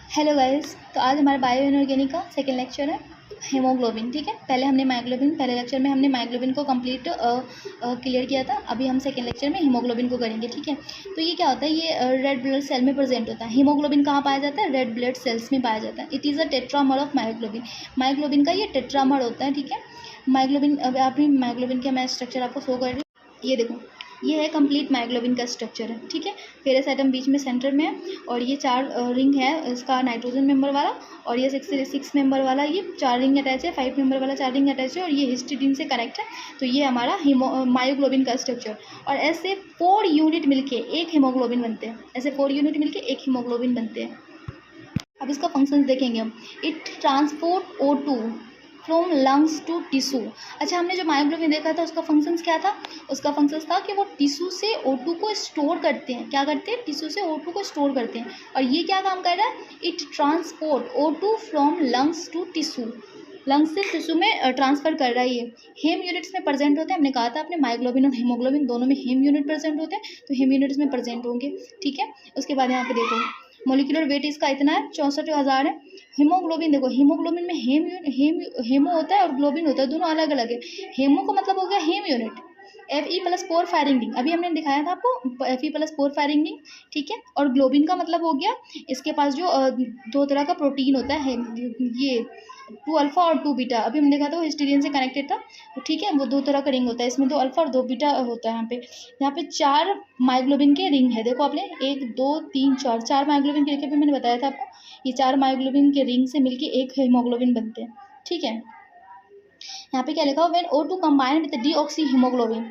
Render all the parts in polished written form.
Hello guys. तो आज हमारा बायो इनऑर्गेनिक का सेकेंड लेक्चर है हीमोग्लोबिन। ठीक है, पहले हमने मायोग्लोबिन, पहले लेक्चर में हमने मायोग्लोबिन को कंप्लीट क्लियर किया था। अभी हम सेकेंड लेक्चर में हीमोग्लोबिन को करेंगे। ठीक है, तो ये क्या होता है, ये रेड ब्लड सेल में प्रेजेंट होता है। हीमोग्लोबिन कहाँ पाया जाता है? रेड ब्लड सेल्स में पाया जाता है। It is a tetramer of myoglobin. Myoglobin का ये टेट्रामर होता है। ठीक है, मायोग्लोबिन, अब आप मायोग्लोबिन का मैं स्ट्रक्चर आपको शो कर रही हूँ। ये देखो, ये है कंप्लीट मायोग्लोबिन का स्ट्रक्चर है। ठीक है, फेरस एटम बीच में सेंटर में है और ये 4 रिंग है इसका नाइट्रोजन मेंबर वाला, और ये 6 मेंबर वाला, ये 4 रिंग अटैच है। 5 मेंबर वाला 4 रिंग अटैच है और ये हिस्टिडीन से कनेक्ट है। तो ये हमारा मायोग्लोबिन का स्ट्रक्चर। और ऐसे 4 यूनिट मिलके एक हीमोग्लोबिन बनते हैं। ऐसे 4 यूनिट मिलके एक हीमोग्लोबिन बनते हैं। अब इसका फंक्शंस देखेंगे हम। It transport O2 from lungs to tissue. अच्छा, हमने जो मायोग्लोबिन देखा था उसका फंक्शंस क्या था? उसका फंक्शंस था कि वो टिश्यू से O2 को स्टोर करते हैं। क्या करते हैं? टिश्यू से O2 को स्टोर करते हैं। और ये क्या काम कर रहा है? It transport O2 from lungs to tissue, lungs से टिश्यू में ट्रांसफर कर रहा है। ये हेम यूनिट्स में प्रेजेंट होते हैं। हमने कहा था अपने मायोग्लोबिन और हीमोग्लोबिन दोनों में हेम यूनिट प्रेजेंट होते हैं, तो हेम यूनिट्स में प्रेजेंट होंगे। ठीक है, उसके बाद यहाँ पे देखो, मोलिकुलर वेट इसका इतना है, 64,000 है। हीमोग्लोबिन देखो, हीमोग्लोबिन में हेमो होता है और ग्लोबिन होता है, दोनों अलग अलग है। हेमो का मतलब हो गया हेम यूनिट, Fe+4 फायरिंग रिंग, अभी हमने दिखाया था आपको Fe+4 फायरिंग रिंग। ठीक है, और ग्लोबिन का मतलब हो गया इसके पास जो 2 तरह का प्रोटीन होता है, ये 2 अल्फा और 2 बीटा। अभी हमने देखा था वो हिस्टीडिन से कनेक्टेड था। तो ठीक है, वो 2 तरह का रिंग होता है, इसमें 2 अल्फा और 2 बीटा होता है। यहाँ पे 4 मायोग्लोबिन के रिंग है। देखो आपने 1 2 3 4 मायोग्लोबिन के रिंग, मैंने बताया था आपको। ये 4 मायोग्लोबिन के रिंग से मिलके एक हीमोग्लोबिन बनते हैं। ठीक है, यहाँ पे क्या लिखा हुआ? When O2 combine with deoxy haemoglobin.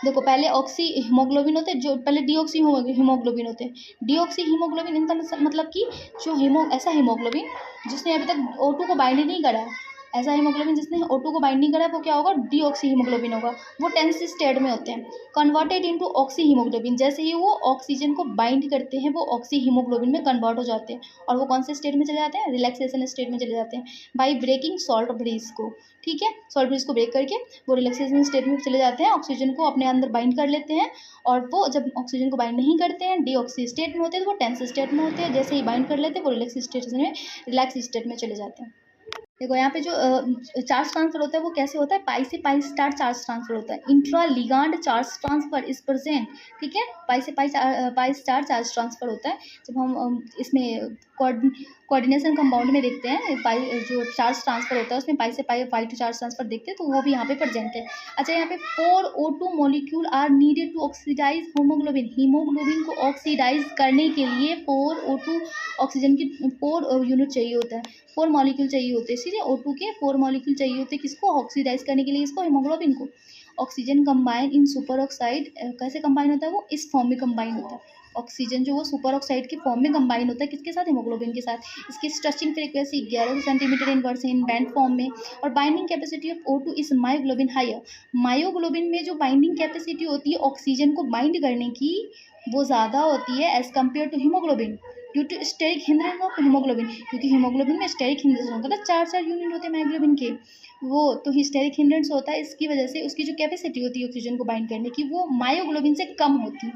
देखो, पहले ऑक्सी हीमोग्लोबिन होते हैं, जो पहले डीऑक्सी हीमोग्लोबिन होते हैं। डीऑक्सी हीमोग्लोबिन इनका मतलब कि जो ऐसा हीमोग्लोबिन जिसने अभी तक O2 को बाइंड नहीं करा है, ऐसा हीमोग्लोबिन जिसने O2 को बाइंड नहीं करा है, वो क्या होगा? डीऑक्सी हीमोग्लोबिन होगा। वो टेंस स्टेट में होते हैं। कन्वर्टेड इनटू ऑक्सी हीमोग्लोबिन, जैसे ही वो ऑक्सीजन को बाइंड करते हैं वो ऑक्सी हीमोग्लोबिन में कन्वर्ट हो जाते हैं। और वो कौन से स्टेट में चले जाते हैं? रिलैक्सेशन स्टेट में चले जाते हैं बाई ब्रेकिंग सॉल्ट ब्रिज को। ठीक है, सॉल्ट ब्रिज को ब्रेक करके वो रिलैक्सेशन स्टेट में चले जाते हैं, ऑक्सीजन को अपने अंदर बाइंड कर लेते हैं। और वो जब ऑक्सीजन को बाइंड नहीं करते हैं, डीऑक्सी स्टेट में होते हैं, तो वो टेंस स्टेट में होते हैं। जैसे ही बाइंड कर लेते हैं वो रिलैक्स स्टेट में चले जाते हैं। देखो, यहाँ पे जो चार्ज ट्रांसफर होता है वो कैसे होता है? पाई से पाई स्टार चार्ज ट्रांसफर होता है। Intra ligand charge transfer is present. ठीक है, पाई से पाई स्टार चार्ज ट्रांसफर होता है। जब हम इसमें कोऑर्डिनेशन कंपाउंड में देखते हैं, पाई जो चार्ज ट्रांसफर होता है उसमें पाई से पाई टू चार्ज ट्रांसफर देखते हैं, तो वो भी यहाँ पे प्रेजेंट है। अच्छा, यहाँ पे 4 O2 molecule are needed to oxidise haemoglobin. Haemoglobin को ऑक्सीडाइज करने के लिए 4 O2 ऑक्सीजन की 4 यूनिट चाहिए होता है, 4 मॉलिक्यूल चाहिए होते हैं। सीधे O2 के 4 मॉलिक्यूल चाहिए होते हैं, किसको? ऑक्सीडाइज करने के लिए, इसको, हीमोग्लोबिन को। Oxygen combine in super oxide, कैसे कंबाइन होता है? वो इस फॉर्म में कंबाइन होता है। ऑक्सीजन जो वो सुपर ऑक्साइड के फॉर्म में कंबाइन होता है, किसके साथ? हीमोग्लोबिन के साथ। इसकी स्ट्रेचिंग फ्रीक्वेंसी 11 सेंटीमीटर इनवर्स इन बैंड फॉर्म में। और बाइंडिंग कैपेसिटी ऑफ O2 इस मायोग्लोबिन हायर। मायोग्लोबिन में जो बाइंडिंग कैपेसिटी होती है ऑक्सीजन को बाइंड करने की, वो ज़्यादा होती है as compare to haemoglobin, due to steric hindrance of haemoglobin. क्योंकि हीमोग्लोबिन में स्टेरिक हिंड्रेंस होता है ना, 4 यूनिट होते हैं मायोग्लोबिन के, वो तो हिस्टेरिक हिंड्रेंस होता है। इसकी वजह से उसकी जो कैपेसिटी होती है ऑक्सीजन को बाइंड करने की, वो मायोग्लोबिन से कम होती है।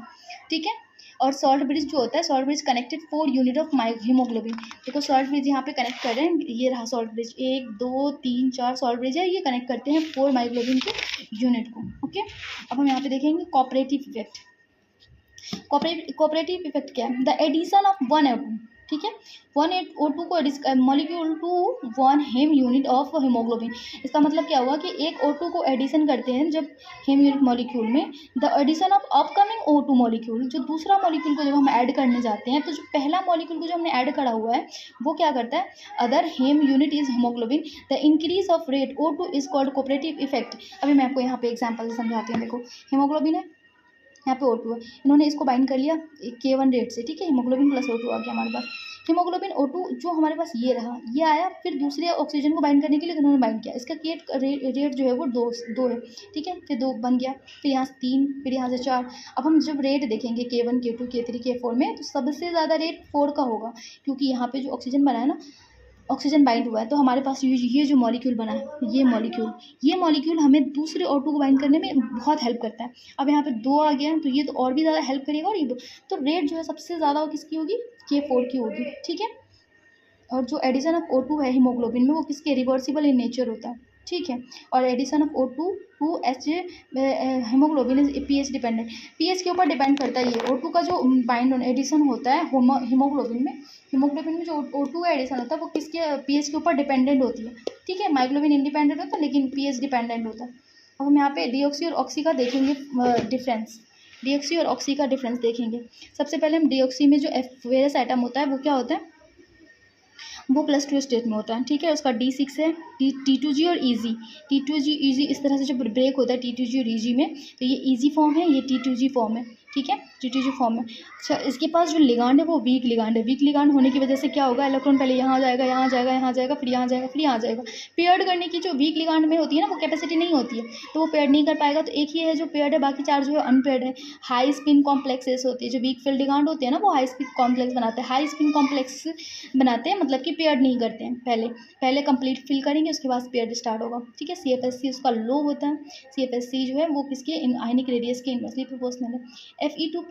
ठीक है, और सॉल्ट ब्रिज जो होता है, salt bridge connected 4 unit of haemoglobin. देखो, सॉल्ट ब्रिज यहाँ पे कनेक्ट कर रहे हैं, ये रहा सॉल्ट ब्रिज, 1 2 3 4 सॉल्ट ब्रिज है, ये कनेक्ट करते हैं 4 मायोग्लोबिन के यूनिट को। ओके, अब हम यहाँ पे देखेंगे कोऑपरेटिव इफेक्ट। कोऑपरेटिव इफेक्ट क्या है? The addition of 1 O2। ठीक है, 1 O2 को molecule to 1 haem unit of haemoglobin. इसका मतलब क्या हुआ कि एक O2 को एडिशन करते हैं जब हेम यूनिट मॉलिक्यूल में, the addition of upcoming O2 molecule, जो दूसरा मॉलिक्यूल को जब हम ऐड करने जाते हैं, तो जो पहला मॉलिक्यूल को जो हमने ऐड करा हुआ है वो क्या करता है? Other haem unit is haemoglobin, the increase of rate O2 is called cooperative effect. अभी मैं आपको यहाँ पे एग्जाम्पल से समझाती हूँ। देखो, हीमोग्लोबिन है, यहाँ पे O2 है, इन्होंने इसको बाइंड कर लिया K1 रेट से। ठीक है, हीमोग्लोबिन प्लस O2 आ गया हमारे पास। हीमोग्लोबिन O2 जो हमारे पास ये रहा, ये आया, फिर दूसरे ऑक्सीजन को बाइंड करने के लिए इन्होंने बाइंड किया, इसका रेट जो है वो 2 है। ठीक है, फिर 2 बन गया, फिर यहाँ से 3, फिर यहाँ से 4। अब हम जब रेट देखेंगे K1 K2 K3 K4 में, तो सबसे ज़्यादा रेट 4 का होगा, क्योंकि यहाँ पे जो ऑक्सीजन बना है ना, ऑक्सीजन बाइंड हुआ है, तो हमारे पास ये जो मॉलिक्यूल बना है, ये मॉलिक्यूल हमें दूसरे O2 को बाइंड करने में बहुत हेल्प करता है। अब यहाँ पे 2 आ गया, तो ये तो और भी ज़्यादा हेल्प करेगा, और ये 2, तो रेट जो है सबसे ज़्यादा किसकी होगी? K4 की होगी। ठीक है, और जो एडिशन ऑफ O2 है हीमोग्लोबिन में वो किसके रिवर्सिबल इन नेचर होता है, ठीक है। और addition of O2 to H haemoglobin is pH dependent, pH के ऊपर डिपेंड करता है। ये O2 का जो बाइंड एडिशन होता है हीमोग्लोबिन में जो O2 का एडिशन होता है वो किसके pH के ऊपर डिपेंडेंट होती है, ठीक है। माइग्लोबिन इंडिपेंडेंट होता है लेकिन pH डिपेंडेंट होता है। अब हम यहाँ पे डीऑक्सी और ऑक्सी का देखेंगे डिफरेंस, डीऑक्सी और ऑक्सी का डिफरेंस देखेंगे। सबसे पहले हम डीऑक्सी में जो फेरस एटम होता है वो क्या होता है, वो +2 स्टेट में होता है, ठीक है। उसका D6 है, T2G और Eg इस तरह से जो ब्रेक होता है T2G और Eg में, तो ये ईजी फॉर्म है, ये T2G फॉर्म है, ठीक है, T2G फॉर्म है। अच्छा, इसके पास जो लिगांड है वो वीक लिगांड है। वीक लिगांड होने की वजह से क्या होगा, इलेक्ट्रॉन पहले यहाँ जाएगा, यहाँ जाएगा, यहाँ जाएगा, फिर यहाँ जाएगा, फिर यहाँ जाएगा। पेयर्ड करने की जो वीक लिगांड में होती है ना वो कैपेसिटी नहीं होती है, तो वो पेयर्ड नहीं कर पाएगा। तो एक ही है जो पेयर्ड है, बाकी 4 जो है अनपेयर्ड है। हाई स्पिन कॉम्प्लेक्सेस होती है, जो वीक फील्ड लिगांड होते हैं ना वो हाई स्पिन कॉम्प्लेक्स बनाते हैं, हाई स्पिन कॉम्प्लेक्स बनाते हैं, मतलब कि पेयर्ड नहीं करते हैं। पहले कंप्लीट फिल करेंगे उसके बाद पेयर्ड स्टार्ट होगा, ठीक है। CFSC उसका लो होता है, CFSC जो है वो किसके आयनिक रेडियस के इनवर्सली प्रोपोर्शनल है। Fe2+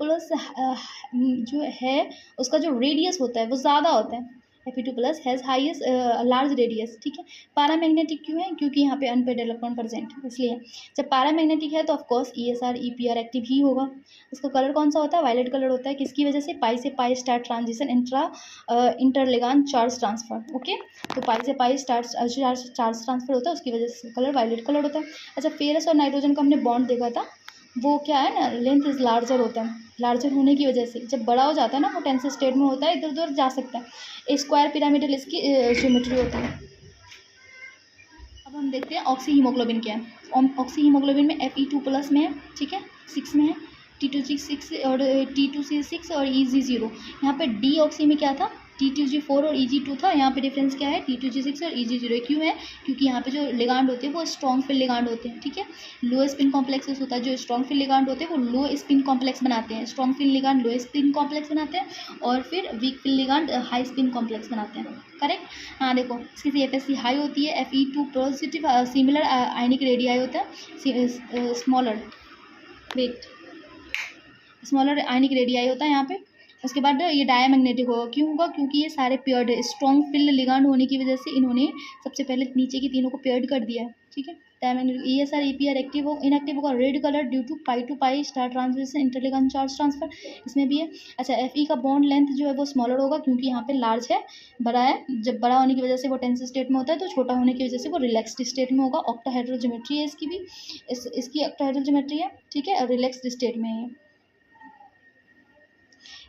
जो है उसका जो रेडियस होता है वो ज़्यादा होता है, Fe2+ has highest large radius, ठीक है। पैरामैग्नेटिक क्यों है, क्योंकि यहाँ पे अनपेयर्ड इलेक्ट्रॉन प्रेजेंट, इसलिए। जब पैरामैग्नेटिक है तो ऑफकोर्स ESR EPR एक्टिव ही होगा। उसका कलर कौन सा होता है, वायलेट कलर होता है, किसकी वजह से, पाई से pi star transition interligand charge transfer, okay. तो पाई से पाई स्टार चार्ज ट्रांसफर होता है, उसकी वजह से कलर वायलेट कलर होता है। अच्छा, फेरस और नाइट्रोजन का हमने बॉन्ड देखा था, वो क्या है ना, लेंथ इज लार्जर होता है। लार्जर होने की वजह से जब बड़ा हो जाता है ना वो टेंस स्टेट में होता है, इधर उधर जा सकता है। स्क्वायर पिरामिडल इसकी ज्योमेट्री होती है। अब हम देखते हैं ऑक्सी हीमोग्लोबिन क्या है। ऑक्सी हीमोग्लोबिन में Fe2+ में है, ठीक है, 6 में है, T2G6 और T2C6 और Eg0। यहाँ पे डी ऑक्सी में क्या था, T2G4 और Eg2 था। यहाँ पे डिफरेंस क्या है, T2G6 और Eg0। क्यों है, क्योंकि यहाँ पे जो लिगांड होते हैं वो स्ट्रॉन्ग फील्ड लिगांड होते हैं, ठीक है। लो स्पिन कॉम्प्लेक्सेस होता है, जो स्ट्रॉन्ग फील्ड लिगांड होते हैं वो लो स्पिन कॉम्प्लेक्स बनाते हैं। स्ट्रॉन्ग फील्ड लिगांड लो स्पिन कॉम्प्लेक्स बनाते हैं और फिर weak field ligand high spin complex बनाते हैं, करेक्ट। हाँ देखो, इसकी CFSC हाई होती है, Fe2+, सिमिलर आयनिक रेडियाई होता है, स्मॉलर आयनिक रेडियाई होता है यहाँ पे। उसके बाद ये डायमैग्नेटिक होगा, क्यों होगा, क्योंकि ये सारे पेयर्ड है। स्ट्रॉन्ग फील्ड लिगांड होने की वजह से इन्होंने सबसे पहले नीचे की तीनों को पेयर्ड कर दिया है, ठीक है। डायमैग्नेटिक ESR EPR एक्टिव हो, इनएक्टिव होगा red colour due to pi to pi star transition interligand charge transfer, इसमें भी है। अच्छा, Fe का बॉन्ड लेंथ जो है वो स्मॉलर होगा, क्योंकि यहाँ पे लार्ज है, बड़ा है। जब बड़ा होने की वजह से वो टेंस स्टेट में होता है, तो छोटा होने की वजह से वो रिलैक्स्ड स्टेट में होगा। ऑक्टाहेड्रल ज्योमेट्री है इसकी भी, इसकी ऑक्टाहेड्रल ज्योमेट्री है, ठीक है, और रिलैक्स्ड स्टेट में है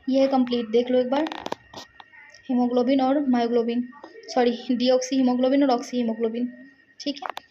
ये कंप्लीट। देख लो एक बार, हीमोग्लोबिन और मायोग्लोबिन, सॉरी डीऑक्सी हीमोग्लोबिन और ऑक्सी हीमोग्लोबिन, ठीक है।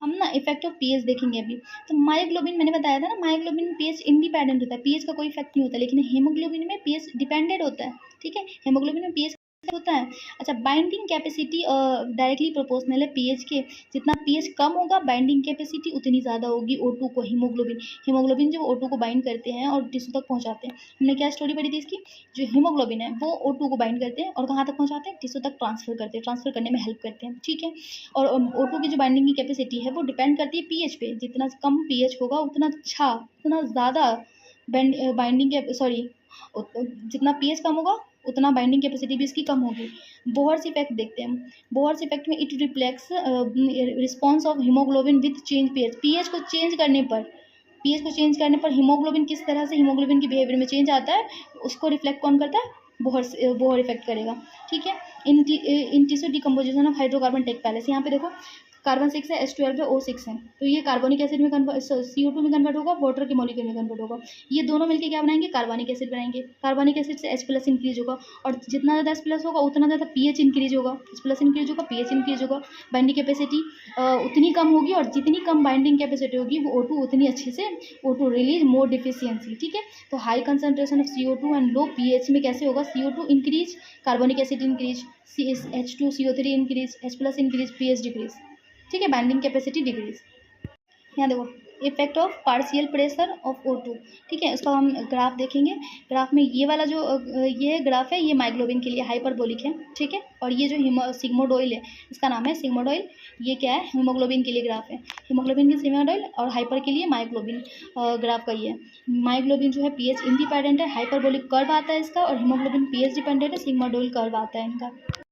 हम ना इफेक्ट ऑफ pH देखेंगे अभी। तो मायोग्लोबिन मैंने बताया था ना, मायोग्लोबिन में pH इंडिपेंडेंट होता है, pH का कोई इफेक्ट नहीं होता, लेकिन हीमोग्लोबिन में pH डिपेंडेंट होता है, ठीक है। हीमोग्लोबिन में pH होता है। अच्छा, बाइंडिंग कैपेसिटी डायरेक्टली प्रोपोर्शनल है pH के। जितना pH कम होगा बाइंडिंग कैपेसिटी उतनी ज़्यादा होगी O2 को। हीमोग्लोबिन जो O2 को बाइंड करते हैं और टिश्यू तक पहुंचाते हैं। हमने क्या स्टोरी पढ़ी थी इसकी, जो हीमोग्लोबिन है वो O2 को बाइंड करते हैं और कहाँ तक पहुंचाते हैं, टिश्यू तक ट्रांसफर करते हैं, ट्रांसफर करने में हेल्प करते हैं, ठीक है। और O2 की जो बाइंडिंग की कैपेसिटी है वो डिपेंड करती है pH पे। जितना कम pH होगा उतना अच्छा, उतना ज़्यादा बाइंडिंग के, सॉरी, जितना pH कम होगा उतना बाइंडिंग कैपेसिटी भी इसकी कम होगी। बोहर्स इफेक्ट देखते हैं हम। बोहर्स इफेक्ट में it reflects response of haemoglobin with change pH। pH को चेंज करने पर हीमोग्लोबिन किस तरह से हीमोग्लोबिन की बिहेवियर में चेंज आता है, उसको रिफ्लेक्ट कौन करता है, बोहर इफेक्ट करेगा, ठीक है। In tissue decomposition of hydrocarbon take place. यहाँ पे देखो कार्बन 6 है, H12 है, O6 है, तो ये कार्बोनिक एसिड में CO2 में कन्वर्ट होगा, वाटर के मॉलिक्यूल में कन्वर्ट होगा। ये दोनों मिलकर क्या बनाएंगे, कार्बनिक एसिड बनाएंगे। कार्बनिक एसिड से H+ इंक्रीज होगा, और जितना ज़्यादा H+ होगा उतना ज़्यादा pH इंक्रीज होगा, H+ इंक्रीज होगा, pH इंक्रीज होगा। बाइंडिंग कैपेसिटी उतनी कम होगी, और जितनी कम बाइंडिंग कैपेसिटी होगी वो O2 उतनी अच्छे से O2 रिलीज मोर डिफिशियंसी, ठीक है। तो high concentration of CO2 and low pH में कैसे होगा, CO2 इंक्रीज, कार्बनिक acid increase, H2CO3 increase, H+ increase, pH decrease, ठीक है, बाइंडिंग कैपेसिटी डिक्रीज। यहाँ देखो effect of partial pressure of O2। ठीक है, इसका हम ग्राफ देखेंगे। ग्राफ में ये वाला जो ये ग्राफ है, ये माइग्लोबिन के लिए हाइपरबोलिक है। ठीक है, और ये जो सिग्मोडोइल है, इसका नाम है सिग्मोडोइल, ये क्या है, हीमोग्लोबिन के लिए ग्राफ है। हीमोग्लोबिन के सिग्मोडोइल और हाइपर के लिए माइग्लोबिन ग्राफ का ये है। माइग्लोबिन जो है पीएच इंडिपेंडेंट है, हाइपरबोलिक कर्व आता है इसका, और हीमोग्लोबिन पीएच डिपेंडेंट है, सिग्मोडोइल कर्व आता है इनका।